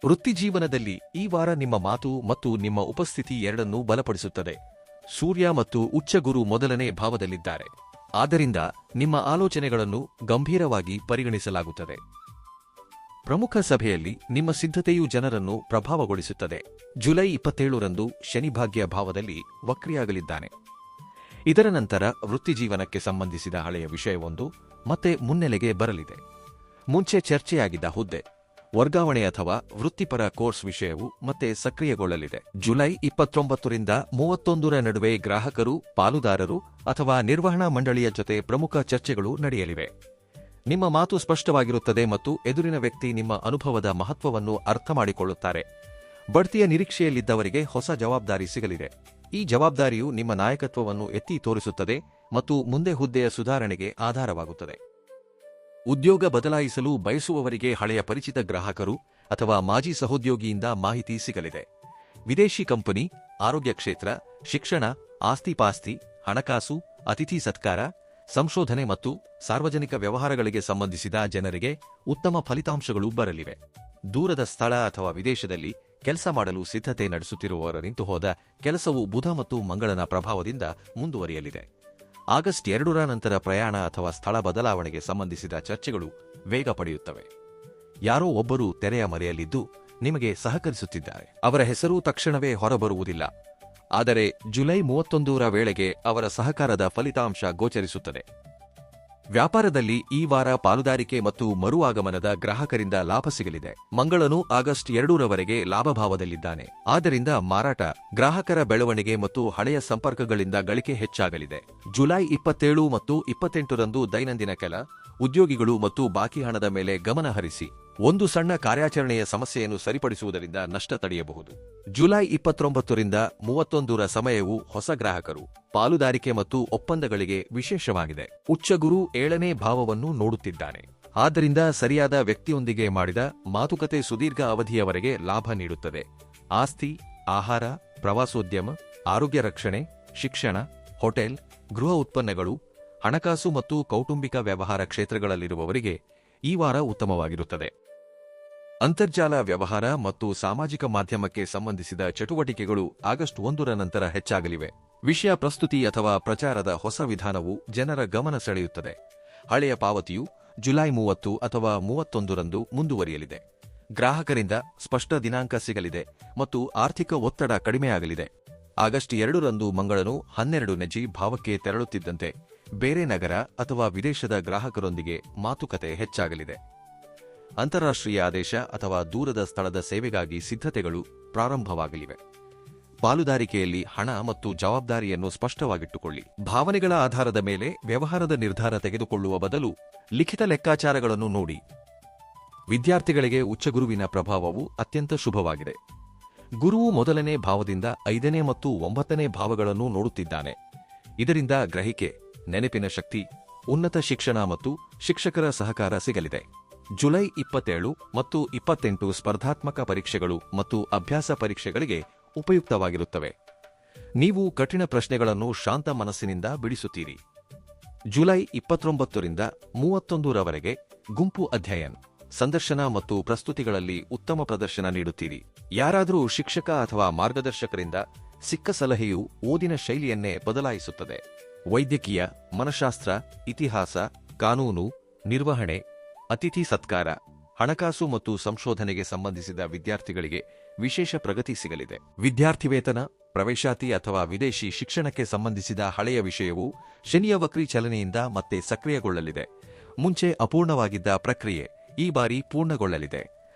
Speaker 1: ವೃತ್ತಿಜೀವನದಲ್ಲಿ ಈ ವಾರ ನಿಮ್ಮ ಮಾತು ಮತ್ತು ನಿಮ್ಮ ಉಪಸ್ಥಿತಿ ಎರಡನ್ನೂ ಬಲಪಡಿಸುತ್ತದೆ. ಸೂರ್ಯ ಮತ್ತು ಉಚ್ಚಗುರು ಮೊದಲನೇ ಭಾವದಲ್ಲಿದ್ದಾರೆ. ಆದ್ದರಿಂದ ನಿಮ್ಮ ಆಲೋಚನೆಗಳನ್ನು ಗಂಭೀರವಾಗಿ ಪರಿಗಣಿಸಲಾಗುತ್ತದೆ. ಪ್ರಮುಖ ಸಭೆಯಲ್ಲಿ ನಿಮ್ಮ ಸಿದ್ಧತೆಯು ಜನರನ್ನು ಪ್ರಭಾವಗೊಳಿಸುತ್ತದೆ. ಜುಲೈ 27ರಂದು ಶನಿ ಭಾಗ್ಯ ಭಾವದಲ್ಲಿ ವಕ್ರಿಯಾಗಲಿದ್ದಾನೆ. ಇದರ ನಂತರ ವೃತ್ತಿಜೀವನಕ್ಕೆ ಸಂಬಂಧಿಸಿದ ಹಳೆಯ ವಿಷಯವೊಂದು ಮತ್ತೆ ಮುನ್ನೆಲೆಗೆ ಬರಲಿದೆ. ಮುಂಚೆ ಚರ್ಚೆಯಾಗಿದ್ದ ಹುದ್ದೆ, ವರ್ಗಾವಣೆ ಅಥವಾ ವೃತ್ತಿಪರ ಕೋರ್ಸ್ ವಿಷಯವು ಮತ್ತೆ ಸಕ್ರಿಯಗೊಳ್ಳಲಿದೆ. ಜುಲೈ 29ರಿಂದ 31ರ ನಡುವೆ ಗ್ರಾಹಕರು, ಪಾಲುದಾರರು ಅಥವಾ ನಿರ್ವಹಣಾ ಮಂಡಳಿಯ ಜೊತೆ ಪ್ರಮುಖ ಚರ್ಚೆಗಳು ನಡೆಯಲಿವೆ. ನಿಮ್ಮ ಮಾತು ಸ್ಪಷ್ಟವಾಗಿರುತ್ತದೆ ಮತ್ತು ಎದುರಿನ ವ್ಯಕ್ತಿ ನಿಮ್ಮ ಅನುಭವದ ಮಹತ್ವವನ್ನು ಅರ್ಥಮಾಡಿಕೊಳ್ಳುತ್ತಾರೆ. ಬಡ್ತಿಯ ನಿರೀಕ್ಷೆಯಲ್ಲಿದ್ದವರಿಗೆ ಹೊಸ ಜವಾಬ್ದಾರಿ ಸಿಗಲಿದೆ. ಈ ಜವಾಬ್ದಾರಿಯು ನಿಮ್ಮ ನಾಯಕತ್ವವನ್ನು ಎತ್ತಿ ತೋರಿಸುತ್ತದೆ ಮತ್ತು ಮುಂದೆ ಹುದ್ದೆಯ ಸುಧಾರಣೆಗೆ ಆಧಾರವಾಗುತ್ತದೆ. ಉದ್ಯೋಗ ಬದಲಾಯಿಸಲು ಬಯಸುವವರಿಗೆ ಹಳೆಯ ಪರಿಚಿತ ಗ್ರಾಹಕರು ಅಥವಾ ಮಾಜಿ ಸಹೋದ್ಯೋಗಿಯಿಂದ ಮಾಹಿತಿ ಸಿಗಲಿದೆ. ವಿದೇಶಿ ಕಂಪನಿ, ಆರೋಗ್ಯ ಕ್ಷೇತ್ರ, ಶಿಕ್ಷಣ, ಆಸ್ತಿಪಾಸ್ತಿ, ಹಣಕಾಸು, ಅತಿಥಿ ಸತ್ಕಾರ, ಸಂಶೋಧನೆ ಮತ್ತು ಸಾರ್ವಜನಿಕ ವ್ಯವಹಾರಗಳಿಗೆ ಸಂಬಂಧಿಸಿದ ಜನರಿಗೆ ಉತ್ತಮ ಫಲಿತಾಂಶಗಳು ಬರಲಿವೆ. ದೂರದ ಸ್ಥಳ ಅಥವಾ ವಿದೇಶದಲ್ಲಿ ಕೆಲಸ ಮಾಡಲು ಸಿದ್ಧತೆ ನಡೆಸುತ್ತಿರುವವರ ನಿಂತುಹೋದ ಕೆಲಸವು ಬುಧ ಮತ್ತು ಮಂಗಳನ ಪ್ರಭಾವದಿಂದ ಮುಂದುವರಿಯಲಿದೆ. ಆಗಸ್ಟ್ 2ರ ನಂತರ ಪ್ರಯಾಣ ಅಥವಾ ಸ್ಥಳ ಬದಲಾವಣೆಗೆ ಸಂಬಂಧಿಸಿದ ಚರ್ಚೆಗಳು ವೇಗ ಪಡೆಯುತ್ತವೆ. ಯಾರೋ ಒಬ್ಬರು ತೆರೆಯ ಮರೆಯಲಿದ್ದು ನಿಮಗೆ ಸಹಕರಿಸುತ್ತಿದ್ದಾರೆ. ಅವರ ಹೆಸರು ತಕ್ಷಣವೇ ಹೊರಬರುವುದಿಲ್ಲ, ಆದರೆ ಜುಲೈ 31ರ ವೇಳೆಗೆ ಅವರ ಸಹಕಾರದ ಫಲಿತಾಂಶ ಗೋಚರಿಸುತ್ತದೆ. ವ್ಯಾಪಾರದಲ್ಲಿ ಈ ವಾರ ಪಾಲುದಾರಿಕೆ ಮತ್ತು ಮರು ಆಗಮನದ ಗ್ರಾಹಕರಿಂದ ಲಾಭ ಸಿಗಲಿದೆ. ಮಂಗಳನು ಆಗಸ್ಟ್ 2ರವರೆಗೆ ಲಾಭಭಾವದಲ್ಲಿದ್ದಾನೆ. ಆದ್ದರಿಂದ ಮಾರಾಟ, ಗ್ರಾಹಕರ ಬೆಳವಣಿಗೆ ಮತ್ತು ಹಳೆಯ ಸಂಪರ್ಕಗಳಿಂದ ಗಳಿಕೆ ಹೆಚ್ಚಾಗಲಿದೆ. ಜುಲೈ 27 ಮತ್ತು 28ರಂದು ದೈನಂದಿನ ಕೆಲ, ಉದ್ಯೋಗಿಗಳು ಮತ್ತು ಬಾಕಿ ಹಣದ ಮೇಲೆ ಗಮನ ಹರಿಸಿ. ಒಂದು ಸಣ್ಣ ಕಾರ್ಯಾಚರಣೆಯ ಸಮಸ್ಯೆಯನ್ನು ಸರಿಪಡಿಸುವುದರಿಂದ ನಷ್ಟ ತಡೆಯಬಹುದು. ಜುಲೈ 29ರಿಂದ 31ರ ಸಮಯವು ಹೊಸ ಗ್ರಾಹಕರು, ಪಾಲುದಾರಿಕೆ ಮತ್ತು ಒಪ್ಪಂದಗಳಿಗೆ ವಿಶೇಷವಾಗಿದೆ. ಉಚ್ಚಗುರು 7ನೇ ಭಾವವನ್ನು ನೋಡುತ್ತಿದ್ದಾನೆ. ಆದ್ದರಿಂದ ಸರಿಯಾದ ವ್ಯಕ್ತಿಯೊಂದಿಗೆ ಮಾಡಿದ ಮಾತುಕತೆ ಸುದೀರ್ಘ ಅವಧಿಯವರೆಗೆ ಲಾಭ ನೀಡುತ್ತದೆ. ಆಸ್ತಿ, ಆಹಾರ, ಪ್ರವಾಸೋದ್ಯಮ, ಆರೋಗ್ಯ ರಕ್ಷಣೆ, ಶಿಕ್ಷಣ, ಹೋಟೆಲ್, ಗೃಹ ಉತ್ಪನ್ನಗಳು, ಹಣಕಾಸು ಮತ್ತು ಕೌಟುಂಬಿಕ ವ್ಯವಹಾರ ಕ್ಷೇತ್ರಗಳಲ್ಲಿರುವವರಿಗೆ ಈ ವಾರ ಉತ್ತಮವಾಗಿರುತ್ತದೆ. ಅಂತರ್ಜಾಲ ವ್ಯವಹಾರ ಮತ್ತು ಸಾಮಾಜಿಕ ಮಾಧ್ಯಮಕ್ಕೆ ಸಂಬಂಧಿಸಿದ ಚಟುವಟಿಕೆಗಳು ಆಗಸ್ಟ್ 1ರ ನಂತರ ಹೆಚ್ಚಾಗಲಿವೆ. ವಿಷಯ ಪ್ರಸ್ತುತಿ ಅಥವಾ ಪ್ರಚಾರದ ಹೊಸ ವಿಧಾನವು ಜನರ ಗಮನ ಸೆಳೆಯುತ್ತದೆ. ಹಳೆಯ ಪಾವತಿಯು ಜುಲೈ 30 ಅಥವಾ 31ರಂದು ಮುಂದುವರಿಯಲಿದೆ. ಗ್ರಾಹಕರಿಂದ ಸ್ಪಷ್ಟ ದಿನಾಂಕ ಸಿಗಲಿದೆ ಮತ್ತು ಆರ್ಥಿಕ ಒತ್ತಡ ಕಡಿಮೆಯಾಗಲಿದೆ. ಆಗಸ್ಟ್ 2ರಂದು ಮಂಗಳನು 12ನೇ ಭಾವಕ್ಕೆ ತೆರಳುತ್ತಿದ್ದಂತೆ ಬೇರೆ ನಗರ ಅಥವಾ ವಿದೇಶದ ಗ್ರಾಹಕರೊಂದಿಗೆ ಮಾತುಕತೆ ಹೆಚ್ಚಾಗಲಿದೆ. ಅಂತಾರಾಷ್ಟ್ರೀಯ ಆದೇಶ ಅಥವಾ ದೂರದ ಸ್ಥಳದ ಸೇವೆಗಾಗಿ ಸಿದ್ಧತೆಗಳು ಪ್ರಾರಂಭವಾಗಲಿವೆ. ಪಾಲುದಾರಿಕೆಯಲ್ಲಿ ಹಣ ಮತ್ತು ಜವಾಬ್ದಾರಿಯನ್ನು ಸ್ಪಷ್ಟವಾಗಿಟ್ಟುಕೊಳ್ಳಿ. ಭಾವನೆಗಳ ಆಧಾರದ ಮೇಲೆ ವ್ಯವಹಾರದ ನಿರ್ಧಾರ ತೆಗೆದುಕೊಳ್ಳುವ ಬದಲು ಲಿಖಿತ ಲೆಕ್ಕಾಚಾರಗಳನ್ನು ನೋಡಿ. ವಿದ್ಯಾರ್ಥಿಗಳಿಗೆ ಉಚ್ಚಗುರುವಿನ ಪ್ರಭಾವವು ಅತ್ಯಂತ ಶುಭವಾಗಿದೆ. ಗುರುವು ಮೊದಲನೇ ಭಾವದಿಂದ 5ನೇ ಮತ್ತು 9ನೇ ಭಾವಗಳನ್ನು ನೋಡುತ್ತಿದ್ದಾನೆ. ಇದರಿಂದ ಗ್ರಹಿಕೆ, ನೆನಪಿನ ಶಕ್ತಿ, ಉನ್ನತ ಶಿಕ್ಷಣ ಮತ್ತು ಶಿಕ್ಷಕರ ಸಹಕಾರ ಸಿಗಲಿದೆ. ಜುಲೈ 27 ಮತ್ತು 28 ಸ್ಪರ್ಧಾತ್ಮಕ ಪರೀಕ್ಷೆಗಳು ಮತ್ತು ಅಭ್ಯಾಸ ಪರೀಕ್ಷೆಗಳಿಗೆ ಉಪಯುಕ್ತವಾಗಿರುತ್ತವೆ. ನೀವು ಕಠಿಣ ಪ್ರಶ್ನೆಗಳನ್ನು ಶಾಂತ ಮನಸ್ಸಿನಿಂದ ಬಿಡಿಸುತ್ತೀರಿ. ಜುಲೈ 29ರಿಂದ 31ರವರೆಗೆ ಗುಂಪು ಅಧ್ಯಯನ, ಸಂದರ್ಶನ ಮತ್ತು ಪ್ರಸ್ತುತಿಗಳಲ್ಲಿ ಉತ್ತಮ ಪ್ರದರ್ಶನ ನೀಡುತ್ತೀರಿ. ಯಾರಾದರೂ ಶಿಕ್ಷಕ ಅಥವಾ ಮಾರ್ಗದರ್ಶಕರಿಂದ ಸಿಕ್ಕ ಸಲಹೆಯು ಓದಿನ ಶೈಲಿಯನ್ನೇ ಬದಲಾಯಿಸುತ್ತದೆ. ವೈದ್ಯಕೀಯ, ಮನಃಶಾಸ್ತ್ರ, ಇತಿಹಾಸ, ಕಾನೂನು, ನಿರ್ವಹಣೆ, ಅತಿಥಿ ಸತ್ಕಾರ, ಹಣಕಾಸು ಮತ್ತು ಸಂಶೋಧನೆಗೆ ಸಂಬಂಧಿಸಿದ ವಿದ್ಯಾರ್ಥಿಗಳಿಗೆ ವಿಶೇಷ ಪ್ರಗತಿ ಸಿಗಲಿದೆ. ವಿದ್ಯಾರ್ಥಿ ವೇತನ, ಪ್ರವೇಶಾತಿ ಅಥವಾ ವಿದೇಶಿ ಶಿಕ್ಷಣಕ್ಕೆ ಸಂಬಂಧಿಸಿದ ಹಳೆಯ ವಿಷಯವು ಶನಿಯ ವಕ್ರಿ ಚಲನೆಯಿಂದ ಮತ್ತೆ ಸಕ್ರಿಯಗೊಳ್ಳಲಿದೆ. ಮುಂಚೆ ಅಪೂರ್ಣವಾಗಿದ್ದ ಪ್ರಕ್ರಿಯೆ ಈ ಬಾರಿ ಪೂರ್ಣಗೊಳ್ಳಲಿದೆ.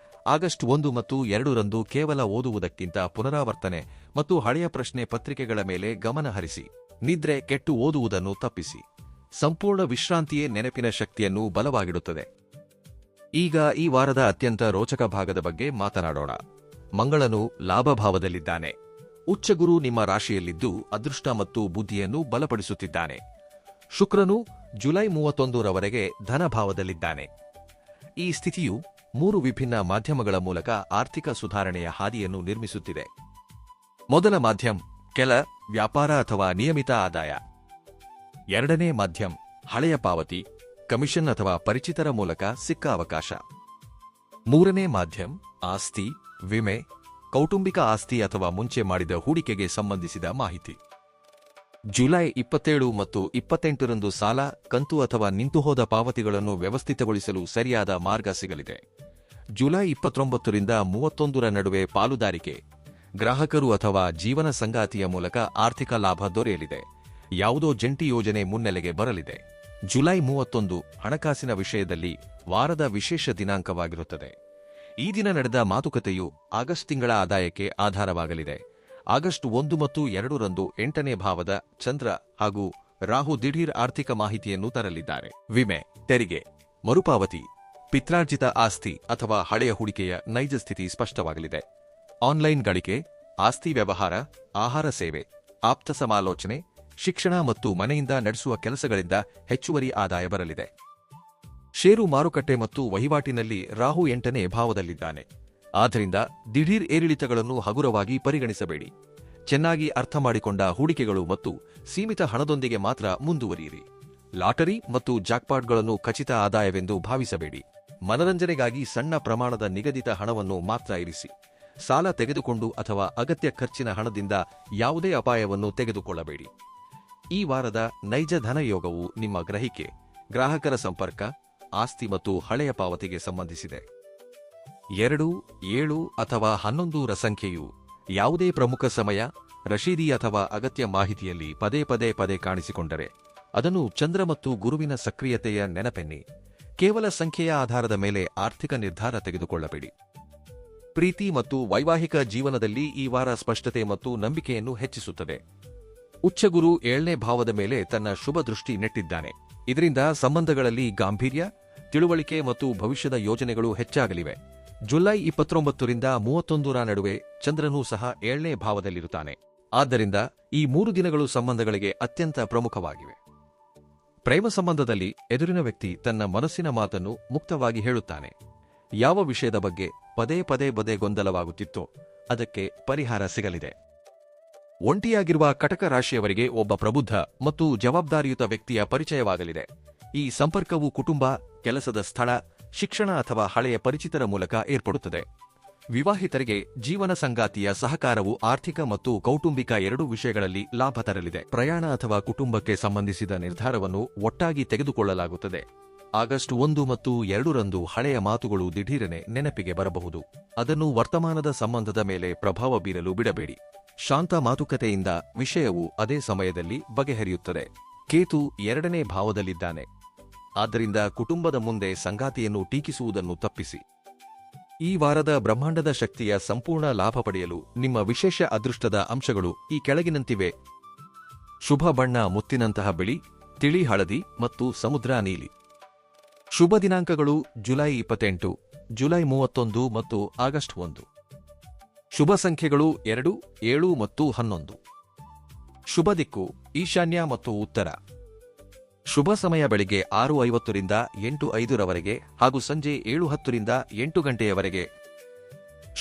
Speaker 1: ಆಗಸ್ಟ್ 1 ಮತ್ತು 2ರಂದು ಕೇವಲ ಓದುವುದಕ್ಕಿಂತ ಪುನರಾವರ್ತನೆ ಮತ್ತು ಹಳೆಯ ಪ್ರಶ್ನೆ ಪತ್ರಿಕೆಗಳ ಮೇಲೆ ಗಮನ ಹರಿಸಿ. ನಿದ್ರೆ ಕೆಟ್ಟು ಓದುವುದನ್ನು ತಪ್ಪಿಸಿ. ಸಂಪೂರ್ಣ ವಿಶ್ರಾಂತಿಯೇ ನೆನಪಿನ ಶಕ್ತಿಯನ್ನು ಬಲವಾಗಿಡುತ್ತದೆ. ಈಗ ಈ ವಾರದ ಅತ್ಯಂತ ರೋಚಕ ಭಾಗದ ಬಗ್ಗೆ ಮಾತನಾಡೋಣ. ಮಂಗಳನು ಲಾಭಭಾವದಲ್ಲಿದ್ದಾನೆ. ಉಚ್ಚಗುರು ನಿಮ್ಮ ರಾಶಿಯಲ್ಲಿದ್ದು ಅದೃಷ್ಟ ಮತ್ತು ಬುದ್ಧಿಯನ್ನು ಬಲಪಡಿಸುತ್ತಿದ್ದಾನೆ. ಶುಕ್ರನು ಜುಲೈ 31ರವರೆಗೆ ಧನಭಾವದಲ್ಲಿದ್ದಾನೆ. ಈ ಸ್ಥಿತಿಯು 3 ವಿಭಿನ್ನ ಮಾಧ್ಯಮಗಳ ಮೂಲಕ ಆರ್ಥಿಕ ಸುಧಾರಣೆಯ ಹಾದಿಯನ್ನು ನಿರ್ಮಿಸುತ್ತಿದೆ. ಮೊದಲ ಮಾಧ್ಯಮ ಕೆಲ, ವ್ಯಾಪಾರ ಅಥವಾ ನಿಯಮಿತ ಆದಾಯ. ಎರಡನೇ ಮಾಧ್ಯಮ ಹಳೆಯ ಪಾವತಿ, ಕಮಿಷನ್ ಅಥವಾ ಪರಿಚಿತರ ಮೂಲಕ ಸಿಕ್ಕ ಅವಕಾಶ. ಮೂರನೇ ಮಾಧ್ಯಮ ಆಸ್ತಿ, ವಿಮೆ, ಕೌಟುಂಬಿಕ ಆಸ್ತಿ ಅಥವಾ ಮುಂಚೆ ಮಾಡಿದ ಹೂಡಿಕೆಗೆ ಸಂಬಂಧಿಸಿದ ಮಾಹಿತಿ. ಜುಲೈ 27 ಮತ್ತು 28ರಂದು ಸಾಲ, ಕಂತು ಅಥವಾ ನಿಂತುಹೋದ ಪಾವತಿಗಳನ್ನು ವ್ಯವಸ್ಥಿತಗೊಳಿಸಲು ಸರಿಯಾದ ಮಾರ್ಗ ಸಿಗಲಿದೆ. ಜುಲೈ 29ರಿಂದ 31ರ ನಡುವೆ ಪಾಲುದಾರಿಕೆ, ಗ್ರಾಹಕರು ಅಥವಾ ಜೀವನ ಸಂಗಾತಿಯ ಮೂಲಕ ಆರ್ಥಿಕ ಲಾಭ ದೊರೆಯಲಿದೆ. ಯಾವುದೋ ಜಂಟಿ ಯೋಜನೆ ಮುನ್ನೆಲೆಗೆ ಬರಲಿದೆ. ಜುಲೈ 31 ಹಣಕಾಸಿನ ವಿಷಯದಲ್ಲಿ ವಾರದ ವಿಶೇಷ ದಿನಾಂಕವಾಗಿರುತ್ತದೆ. ಈ ದಿನ ನಡೆದ ಮಾತುಕತೆಯು ಆಗಸ್ಟ್ ತಿಂಗಳ ಆದಾಯಕ್ಕೆ ಆಧಾರವಾಗಲಿದೆ. ಆಗಸ್ಟ್ 1 ಮತ್ತು 2ರಂದು 8ನೇ ಭಾವದ ಚಂದ್ರ ಹಾಗೂ ರಾಹು ದಿಢೀರ್ ಆರ್ಥಿಕ ಮಾಹಿತಿಯನ್ನು ತರಲಿದ್ದಾರೆ. ವಿಮೆ, ತೆರಿಗೆ, ಮರುಪಾವತಿ, ಪಿತ್ರಾರ್ಜಿತ ಆಸ್ತಿ ಅಥವಾ ಹಳೆಯ ಹೂಡಿಕೆಯ ನೈಜ ಸ್ಥಿತಿ ಸ್ಪಷ್ಟವಾಗಲಿದೆ. ಆನ್ಲೈನ್ ಗಳಿಕೆ, ಆಸ್ತಿ ವ್ಯವಹಾರ, ಆಹಾರ ಸೇವೆ, ಆಪ್ತ ಸಮಾಲೋಚನೆ, ಶಿಕ್ಷಣ ಮತ್ತು ಮನೆಯಿಂದ ನಡೆಸುವ ಕೆಲಸಗಳಿಂದ ಹೆಚ್ಚುವರಿ ಆದಾಯ ಬರಲಿದೆ. ಷೇರು ಮಾರುಕಟ್ಟೆ ಮತ್ತು ವಹಿವಾಟಿನಲ್ಲಿ ರಾಹು 8ನೇ ಭಾವದಲ್ಲಿದ್ದಾನೆ. ಆದ್ದರಿಂದ ದಿಢೀರ್ ಏರಿಳಿತಗಳನ್ನು ಹಗುರವಾಗಿ ಪರಿಗಣಿಸಬೇಡಿ. ಚೆನ್ನಾಗಿ ಅರ್ಥ ಮಾಡಿಕೊಂಡ ಹೂಡಿಕೆಗಳು ಮತ್ತು ಸೀಮಿತ ಹಣದೊಂದಿಗೆ ಮಾತ್ರ ಮುಂದುವರಿಯಿರಿ. ಲಾಟರಿ ಮತ್ತು ಜಾಕ್ಪಾಟ್ಗಳನ್ನು ಖಚಿತ ಆದಾಯವೆಂದು ಭಾವಿಸಬೇಡಿ. ಮನರಂಜನೆಗಾಗಿ ಸಣ್ಣ ಪ್ರಮಾಣದ ನಿಗದಿತ ಹಣವನ್ನು ಮಾತ್ರ ಇರಿಸಿ. ಸಾಲ ತೆಗೆದುಕೊಂಡು ಅಥವಾ ಅಗತ್ಯ ಖರ್ಚಿನ ಹಣದಿಂದ ಯಾವುದೇ ಅಪಾಯವನ್ನು ತೆಗೆದುಕೊಳ್ಳಬೇಡಿ. ಈ ವಾರದ ನೈಜ ಧನಯೋಗವು ನಿಮ್ಮ ಗ್ರಹಿಕೆ, ಗ್ರಾಹಕರ ಸಂಪರ್ಕ, ಆಸ್ತಿ ಮತ್ತು ಹಳೆಯ ಪಾವತಿಗೆ ಸಂಬಂಧಿಸಿದೆ. 2, 7 ಅಥವಾ 11ರ ಸಂಖ್ಯೆಯು ಯಾವುದೇ ಪ್ರಮುಖ ಸಮಯ, ರಶೀದಿ ಅಥವಾ ಅಗತ್ಯ ಮಾಹಿತಿಯಲ್ಲಿ ಪದೇ ಕಾಣಿಸಿಕೊಂಡರೆ ಅದನ್ನು ಚಂದ್ರ ಮತ್ತು ಗುರುವಿನ ಸಕ್ರಿಯತೆಯ ನೆನಪೆನ್ನಿ. ಕೇವಲ ಸಂಖ್ಯೆಯ ಆಧಾರದ ಮೇಲೆ ಆರ್ಥಿಕ ನಿರ್ಧಾರ ತೆಗೆದುಕೊಳ್ಳಬೇಡಿ. ಪ್ರೀತಿ ಮತ್ತು ವೈವಾಹಿಕ ಜೀವನದಲ್ಲಿ ಈ ವಾರ ಸ್ಪಷ್ಟತೆ ಮತ್ತು ನಂಬಿಕೆಯನ್ನು ಹೆಚ್ಚಿಸುತ್ತದೆ. ಉಚ್ಚಗುರು 7ನೇ ಭಾವದ ಮೇಲೆ ತನ್ನ ಶುಭ ದೃಷ್ಟಿ ನೆಟ್ಟಿದ್ದಾನೆ. ಇದರಿಂದ ಸಂಬಂಧಗಳಲ್ಲಿ ಗಾಂಭೀರ್ಯ, ತಿಳುವಳಿಕೆ ಮತ್ತು ಭವಿಷ್ಯದ ಯೋಜನೆಗಳು ಹೆಚ್ಚಾಗಲಿವೆ. ಜುಲೈ 29ರಿಂದ 31ರ ನಡುವೆ ಚಂದ್ರನೂ ಸಹ 7ನೇ ಭಾವದಲ್ಲಿರುತ್ತಾನೆ. ಆದ್ದರಿಂದ ಈ 3 ದಿನಗಳು ಸಂಬಂಧಗಳಿಗೆ ಅತ್ಯಂತ ಪ್ರಮುಖವಾಗಿವೆ. ಪ್ರೇಮ ಸಂಬಂಧದಲ್ಲಿ ಎದುರಿನ ವ್ಯಕ್ತಿ ತನ್ನ ಮನಸ್ಸಿನ ಮಾತನ್ನು ಮುಕ್ತವಾಗಿ ಹೇಳುತ್ತಾನೆ. ಯಾವ ವಿಷಯದ ಬಗ್ಗೆ ಪದೇ ಗೊಂದಲವಾಗುತ್ತಿತ್ತೋ ಅದಕ್ಕೆ ಪರಿಹಾರ ಸಿಗಲಿದೆ. ಒಂಟಿಯಾಗಿರುವ ಕಟಕ ರಾಶಿಯವರಿಗೆ ಒಬ್ಬ ಪ್ರಬುದ್ಧ ಮತ್ತು ಜವಾಬ್ದಾರಿಯುತ ವ್ಯಕ್ತಿಯ ಪರಿಚಯವಾಗಲಿದೆ. ಈ ಸಂಪರ್ಕವು ಕುಟುಂಬ, ಕೆಲಸದ ಸ್ಥಳ, ಶಿಕ್ಷಣ ಅಥವಾ ಹಳೆಯ ಪರಿಚಿತರ ಮೂಲಕ ಏರ್ಪಡುತ್ತದೆ. ವಿವಾಹಿತರಿಗೆ ಜೀವನ ಸಂಗಾತಿಯ ಸಹಕಾರವು ಆರ್ಥಿಕ ಮತ್ತು ಕೌಟುಂಬಿಕ ಎರಡೂ ವಿಷಯಗಳಲ್ಲಿ ಲಾಭ ತರಲಿದೆ. ಪ್ರಯಾಣ ಅಥವಾ ಕುಟುಂಬಕ್ಕೆ ಸಂಬಂಧಿಸಿದ ನಿರ್ಧಾರವನ್ನು ಒಟ್ಟಾಗಿ ತೆಗೆದುಕೊಳ್ಳಲಾಗುತ್ತದೆ. ಆಗಸ್ಟ್ 1 ಮತ್ತು 2ರಂದು ಹಳೆಯ ಮಾತುಗಳು ದಿಢೀರನೆ ನೆನಪಿಗೆ ಬರಬಹುದು. ಅದನ್ನು ವರ್ತಮಾನದ ಸಂಬಂಧದ ಮೇಲೆ ಪ್ರಭಾವ ಬೀರಲು ಬಿಡಬೇಡಿ. ಶಾಂತ ಮಾತುಕತೆಯಿಂದ ವಿಷಯವು ಅದೇ ಸಮಯದಲ್ಲಿ ಬಗೆಹರಿಯುತ್ತದೆ. ಕೇತು 2ನೇ ಭಾವದಲ್ಲಿದ್ದಾನೆ. ಆದ್ದರಿಂದ ಕುಟುಂಬದ ಮುಂದೆ ಸಂಗಾತಿಯನ್ನು ಟೀಕಿಸುವುದನ್ನು ತಪ್ಪಿಸಿ. ಈ ವಾರದ ಬ್ರಹ್ಮಾಂಡದ ಶಕ್ತಿಯ ಸಂಪೂರ್ಣ ಲಾಭ ಪಡೆಯಲು ನಿಮ್ಮ ವಿಶೇಷ ಅದೃಷ್ಟದ ಅಂಶಗಳು ಈ ಕೆಳಗಿನಂತಿವೆ. ಶುಭ ಬಣ್ಣ ಮುತ್ತಿನಂತಹ ಬಿಳಿ, ತಿಳಿ ಹಳದಿ ಮತ್ತು ಸಮುದ್ರ ನೀಲಿ. ಶುಭ ದಿನಾಂಕಗಳು ಜುಲೈ 28, ಜುಲೈ 31 ಮತ್ತು ಆಗಸ್ಟ್ 1. ಶುಭ ಸಂಖ್ಯೆಗಳು 2, 7 ಮತ್ತು 11. ಶುಭ ದಿಕ್ಕು ಈಶಾನ್ಯ ಮತ್ತು ಉತ್ತರ. ಶುಭ ಸಮಯ ಬೆಳಿಗ್ಗೆ 6:50ರಿಂದ 8:05ರವರೆಗೆ ಹಾಗೂ ಸಂಜೆ 7:10ರಿಂದ 8 ಗಂಟೆಯವರೆಗೆ.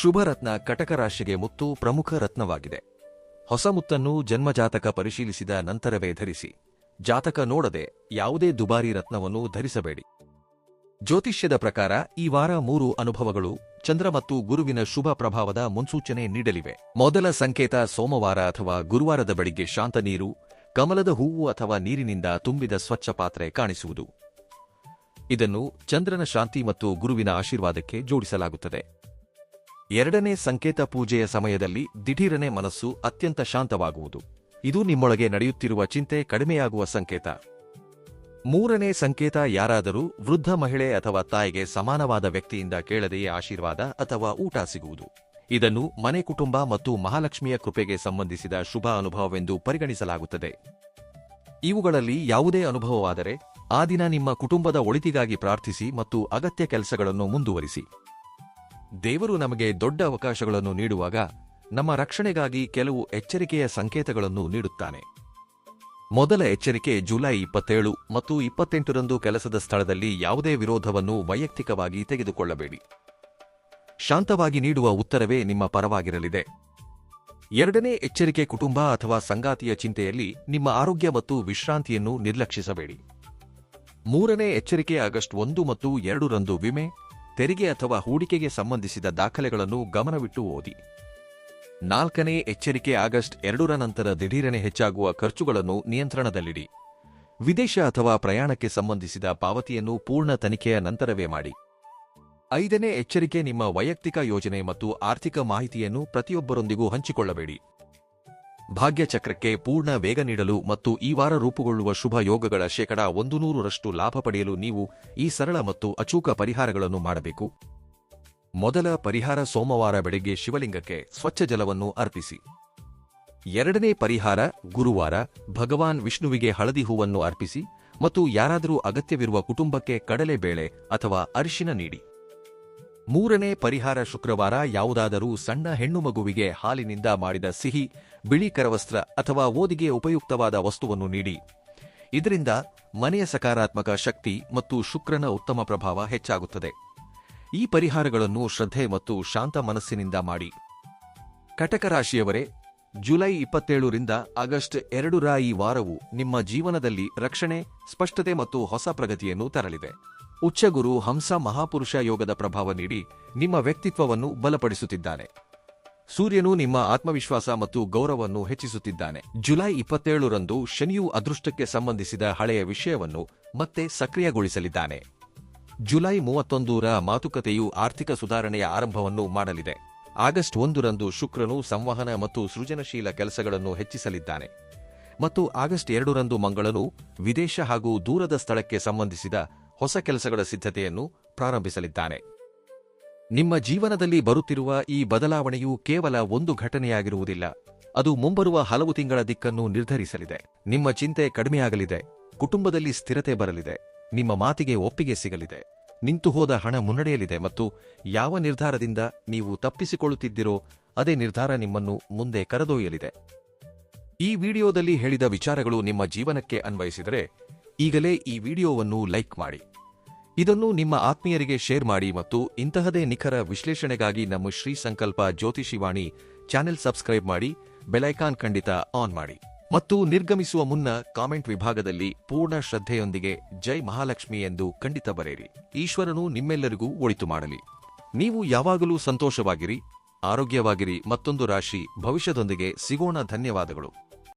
Speaker 1: ಶುಭ ರತ್ನ ಕಟಕ ರಾಶಿಗೆ ಮುತ್ತು ಪ್ರಮುಖ ರತ್ನವಾಗಿದೆ. ಹೊಸ ಮುತ್ತನ್ನು ಜನ್ಮಜಾತಕ ಪರಿಶೀಲಿಸಿದ ನಂತರವೇ ಧರಿಸಿ. ಜಾತಕ ನೋಡದೆ ಯಾವುದೇ ದುಬಾರಿ ರತ್ನವನ್ನು ಧರಿಸಬೇಡಿ. ಜ್ಯೋತಿಷ್ಯದ ಪ್ರಕಾರ ಈ ವಾರ 3 ಅನುಭವಗಳು ಚಂದ್ರ ಮತ್ತು ಗುರುವಿನ ಶುಭ ಪ್ರಭಾವದ ಮುನ್ಸೂಚನೆ ನೀಡಲಿವೆ. ಮೊದಲ ಸಂಕೇತ ಸೋಮವಾರ ಅಥವಾ ಗುರುವಾರದ ಬೆಳಿಗ್ಗೆ ಶಾಂತ ನೀರು, ಕಮಲದ ಹೂವು ಅಥವಾ ನೀರಿನಿಂದ ತುಂಬಿದ ಸ್ವಚ್ಛ ಪಾತ್ರೆ ಕಾಣಿಸುವುದು. ಇದನ್ನು ಚಂದ್ರನ ಶಾಂತಿ ಮತ್ತು ಗುರುವಿನ ಆಶೀರ್ವಾದಕ್ಕೆ ಜೋಡಿಸಲಾಗುತ್ತದೆ. 2ನೇ ಸಂಕೇತ ಪೂಜೆಯ ಸಮಯದಲ್ಲಿ ದಿಢೀರನೆ ಮನಸ್ಸು ಅತ್ಯಂತ ಶಾಂತವಾಗುವುದು. ಇದು ನಿಮ್ಮೊಳಗೆ ನಡೆಯುತ್ತಿರುವ ಚಿಂತೆ ಕಡಿಮೆಯಾಗುವ ಸಂಕೇತ. 3ನೇ ಸಂಕೇತ ಯಾರಾದರೂ ವೃದ್ಧ ಮಹಿಳೆ ಅಥವಾ ತಾಯಿಗೆ ಸಮಾನವಾದ ವ್ಯಕ್ತಿಯಿಂದ ಕೇಳದೆಯೇ ಆಶೀರ್ವಾದ ಅಥವಾ ಊಟ ಸಿಗುವುದು. ಇದನ್ನು ಮನೆ, ಕುಟುಂಬ ಮತ್ತು ಮಹಾಲಕ್ಷ್ಮಿಯ ಕೃಪೆಗೆ ಸಂಬಂಧಿಸಿದ ಶುಭ ಅನುಭವವೆಂದು ಪರಿಗಣಿಸಲಾಗುತ್ತದೆ. ಇವುಗಳಲ್ಲಿ ಯಾವುದೇ ಅನುಭವವಾದರೆ ಆ ದಿನ ನಿಮ್ಮ ಕುಟುಂಬದ ಒಳಿತಿಗಾಗಿ ಪ್ರಾರ್ಥಿಸಿ ಮತ್ತು ಅಗತ್ಯ ಕೆಲಸಗಳನ್ನು ಮುಂದುವರಿಸಿ. ದೇವರು ನಮಗೆ ದೊಡ್ಡ ಅವಕಾಶಗಳನ್ನು ನೀಡುವಾಗ ನಮ್ಮ ರಕ್ಷಣೆಗಾಗಿ ಕೆಲವು ಎಚ್ಚರಿಕೆಯ ಸಂಕೇತಗಳನ್ನು ನೀಡುತ್ತಾನೆ. ಮೊದಲ ಎಚ್ಚರಿಕೆ ಜುಲೈ 27 ಮತ್ತು 28ರಂದು ಕೆಲಸದ ಸ್ಥಳದಲ್ಲಿ ಯಾವುದೇ ವಿರೋಧವನ್ನು ವೈಯಕ್ತಿಕವಾಗಿ ತೆಗೆದುಕೊಳ್ಳಬೇಡಿ. ಶಾಂತವಾಗಿ ನೀಡುವ ಉತ್ತರವೇ ನಿಮ್ಮ ಪರವಾಗಿರಲಿದೆ. 2ನೇ ಎಚ್ಚರಿಕೆ ಕುಟುಂಬ ಅಥವಾ ಸಂಗಾತಿಯ ಚಿಂತೆಯಲ್ಲಿ ನಿಮ್ಮ ಆರೋಗ್ಯ ಮತ್ತು ವಿಶ್ರಾಂತಿಯನ್ನು ನಿರ್ಲಕ್ಷಿಸಬೇಡಿ. 3ನೇ ಎಚ್ಚರಿಕೆ ಆಗಸ್ಟ್ 1 ಮತ್ತು 2ರಂದು ವಿಮೆ, ತೆರಿಗೆ ಅಥವಾ ಹೂಡಿಕೆಗೆ ಸಂಬಂಧಿಸಿದ ದಾಖಲೆಗಳನ್ನು ಗಮನವಿಟ್ಟು ಓದಿ. 4ನೇ ಎಚ್ಚರಿಕೆ ಆಗಸ್ಟ್ 2ರ ನಂತರ ದಿಢೀರನೆ ಹೆಚ್ಚಾಗುವ ಖರ್ಚುಗಳನ್ನು ನಿಯಂತ್ರಣದಲ್ಲಿಡಿ. ವಿದೇಶ ಅಥವಾ ಪ್ರಯಾಣಕ್ಕೆ ಸಂಬಂಧಿಸಿದ ಪಾವತಿಯನ್ನು ಪೂರ್ಣ ತನಿಖೆಯ ನಂತರವೇ ಮಾಡಿ. 5ನೇ ಎಚ್ಚರಿಕೆ ನಿಮ್ಮ ವೈಯಕ್ತಿಕ ಯೋಜನೆ ಮತ್ತು ಆರ್ಥಿಕ ಮಾಹಿತಿಯನ್ನು ಪ್ರತಿಯೊಬ್ಬರೊಂದಿಗೂ ಹಂಚಿಕೊಳ್ಳಬೇಡಿ. ಭಾಗ್ಯಚಕ್ರಕ್ಕೆ ಪೂರ್ಣ ವೇಗ ನೀಡಲು ಮತ್ತು ಈ ವಾರ ರೂಪುಗೊಳ್ಳುವ ಶುಭ ಯೋಗಗಳ 100% ಲಾಭ ಪಡೆಯಲು ನೀವು ಈ ಸರಳ ಮತ್ತು ಅಚೂಕ ಪರಿಹಾರಗಳನ್ನು ಮಾಡಬೇಕು. ಮೊದಲ ಪರಿಹಾರ: ಸೋಮವಾರ ಬೆಳಗ್ಗೆ ಶಿವಲಿಂಗಕ್ಕೆ ಸ್ವಚ್ಛ ಜಲವನ್ನು ಅರ್ಪಿಸಿ. 2ನೇ ಪರಿಹಾರ: ಗುರುವಾರ ಭಗವಾನ್ ವಿಷ್ಣುವಿಗೆ ಹಳದಿ ಹೂವನ್ನು ಅರ್ಪಿಸಿ ಮತ್ತು ಯಾರಾದರೂ ಅಗತ್ಯವಿರುವ ಕುಟುಂಬಕ್ಕೆ ಕಡಲೆಬೇಳೆ ಅಥವಾ ಅರಿಶಿನ ನೀಡಿ. 3ನೇ ಪರಿಹಾರ: ಶುಕ್ರವಾರ ಯಾವುದಾದರೂ ಸಣ್ಣ ಹೆಣ್ಣು ಮಗುವಿಗೆ ಹಾಲಿನಿಂದ ಮಾಡಿದ ಸಿಹಿ, ಬಿಳಿ ಕರವಸ್ತ್ರ ಅಥವಾ ಓದಿಗೆ ಉಪಯುಕ್ತವಾದ ವಸ್ತುವನ್ನು ನೀಡಿ. ಇದರಿಂದ ಮನೆಯ ಸಕಾರಾತ್ಮಕ ಶಕ್ತಿ ಮತ್ತು ಶುಕ್ರನ ಉತ್ತಮ ಪ್ರಭಾವ ಹೆಚ್ಚಾಗುತ್ತದೆ. ಈ ಪರಿಹಾರಗಳನ್ನು ಶ್ರದ್ಧೆ ಮತ್ತು ಶಾಂತ ಮನಸ್ಸಿನಿಂದ ಮಾಡಿ. ಕಟಕ ರಾಶಿಯವರೇ, ಜುಲೈ 27ರಿಂದ ಆಗಸ್ಟ್ 2ರ ಈ ವಾರವು ನಿಮ್ಮ ಜೀವನದಲ್ಲಿ ರಕ್ಷಣೆ, ಸ್ಪಷ್ಟತೆ ಮತ್ತು ಹೊಸ ಪ್ರಗತಿಯನ್ನು ತರಲಿದೆ. ಉಚ್ಚಗುರು ಹಂಸ ಮಹಾಪುರುಷ ಯೋಗದ ಪ್ರಭಾವ ನೀಡಿ ನಿಮ್ಮ ವ್ಯಕ್ತಿತ್ವವನ್ನು ಬಲಪಡಿಸುತ್ತಿದ್ದಾನೆ. ಸೂರ್ಯನು ನಿಮ್ಮ ಆತ್ಮವಿಶ್ವಾಸ ಮತ್ತು ಗೌರವವನ್ನು ಹೆಚ್ಚಿಸುತ್ತಿದ್ದಾನೆ. ಜುಲೈ 27ರಂದು ಶನಿಯು ಅದೃಷ್ಟಕ್ಕೆ ಸಂಬಂಧಿಸಿದ ಹಳೆಯ ವಿಷಯವನ್ನು ಮತ್ತೆ ಸಕ್ರಿಯಗೊಳಿಸಲಿದ್ದಾನೆ. ಜುಲೈ 31ರ ಮಾತುಕತೆಯು ಆರ್ಥಿಕ ಸುಧಾರಣೆಯ ಆರಂಭವನ್ನು ಮಾಡಲಿದೆ. ಆಗಸ್ಟ್ 1ರಂದು ಶುಕ್ರನು ಸಂವಹನ ಮತ್ತು ಸೃಜನಶೀಲ ಕೆಲಸಗಳನ್ನು ಹೆಚ್ಚಿಸಲಿದ್ದಾನೆ ಮತ್ತು ಆಗಸ್ಟ್ 2ರಂದು ಮಂಗಳನು ವಿದೇಶ ಹಾಗೂ ದೂರದ ಸ್ಥಳಕ್ಕೆ ಸಂಬಂಧಿಸಿದ ಹೊಸ ಕೆಲಸಗಳ ಸಿದ್ಧತೆಯನ್ನು ಪ್ರಾರಂಭಿಸಲಿದ್ದಾನೆ. ನಿಮ್ಮ ಜೀವನದಲ್ಲಿ ಬರುತ್ತಿರುವ ಈ ಬದಲಾವಣೆಯು ಕೇವಲ ಒಂದು ಘಟನೆಯಾಗಿರುವುದಿಲ್ಲ, ಅದು ಮುಂಬರುವ ಹಲವು ತಿಂಗಳ ದಿಕ್ಕನ್ನು ನಿರ್ಧರಿಸಲಿದೆ. ನಿಮ್ಮ ಚಿಂತೆ ಕಡಿಮೆಯಾಗಲಿದೆ, ಕುಟುಂಬದಲ್ಲಿ ಸ್ಥಿರತೆ ಬರಲಿದೆ, ನಿಮ್ಮ ಮಾತಿಗೆ ಒಪ್ಪಿಗೆ ಸಿಗಲಿದೆ, ನಿಂತುಹೋದ ಹಣ ಮುನ್ನಡೆಯಲಿದೆ ಮತ್ತು ಯಾವ ನಿರ್ಧಾರದಿಂದ ನೀವು ತಪ್ಪಿಸಿಕೊಳ್ಳುತ್ತಿದ್ದೀರೋ ಅದೇ ನಿರ್ಧಾರ ನಿಮ್ಮನ್ನು ಮುಂದೆ ಕರೆದೊಯ್ಯಲಿದೆ. ಈ ವಿಡಿಯೋದಲ್ಲಿ ಹೇಳಿದ ವಿಚಾರಗಳು ನಿಮ್ಮ ಜೀವನಕ್ಕೆ ಅನ್ವಯಿಸಿದರೆ ಈಗಲೇ ಈ ವಿಡಿಯೋವನ್ನು ಲೈಕ್ ಮಾಡಿ, ಇದನ್ನು ನಿಮ್ಮ ಆತ್ಮೀಯರಿಗೆ ಶೇರ್ ಮಾಡಿ ಮತ್ತು ಇಂತಹದೇ ನಿಖರ ವಿಶ್ಲೇಷಣೆಗಾಗಿ ನಮ್ಮ ಶ್ರೀ ಸಂಕಲ್ಪ ಜ್ಯೋತಿಷಿವಾಣಿ ಚಾನೆಲ್ ಸಬ್ಸ್ಕ್ರೈಬ್ ಮಾಡಿ, ಬೆಲೈಕಾನ್ ಖಂಡಿತ ಆನ್ ಮಾಡಿ ಮತ್ತು ನಿರ್ಗಮಿಸುವ ಮುನ್ನ ಕಾಮೆಂಟ್ ವಿಭಾಗದಲ್ಲಿ ಪೂರ್ಣ ಶ್ರದ್ಧೆಯೊಂದಿಗೆ ಜೈ ಮಹಾಲಕ್ಷ್ಮಿ ಎಂದು ಖಂಡಿತ ಬರೆಯಿರಿ. ಈಶ್ವರನು ನಿಮ್ಮೆಲ್ಲರಿಗೂ ಒಳಿತು ಮಾಡಲಿ. ನೀವು ಯಾವಾಗಲೂ ಸಂತೋಷವಾಗಿರಿ, ಆರೋಗ್ಯವಾಗಿರಿ. ಮತ್ತೊಂದು ರಾಶಿ ಭವಿಷ್ಯದೊಂದಿಗೆ ಸಿಗೋಣ. ಧನ್ಯವಾದಗಳು.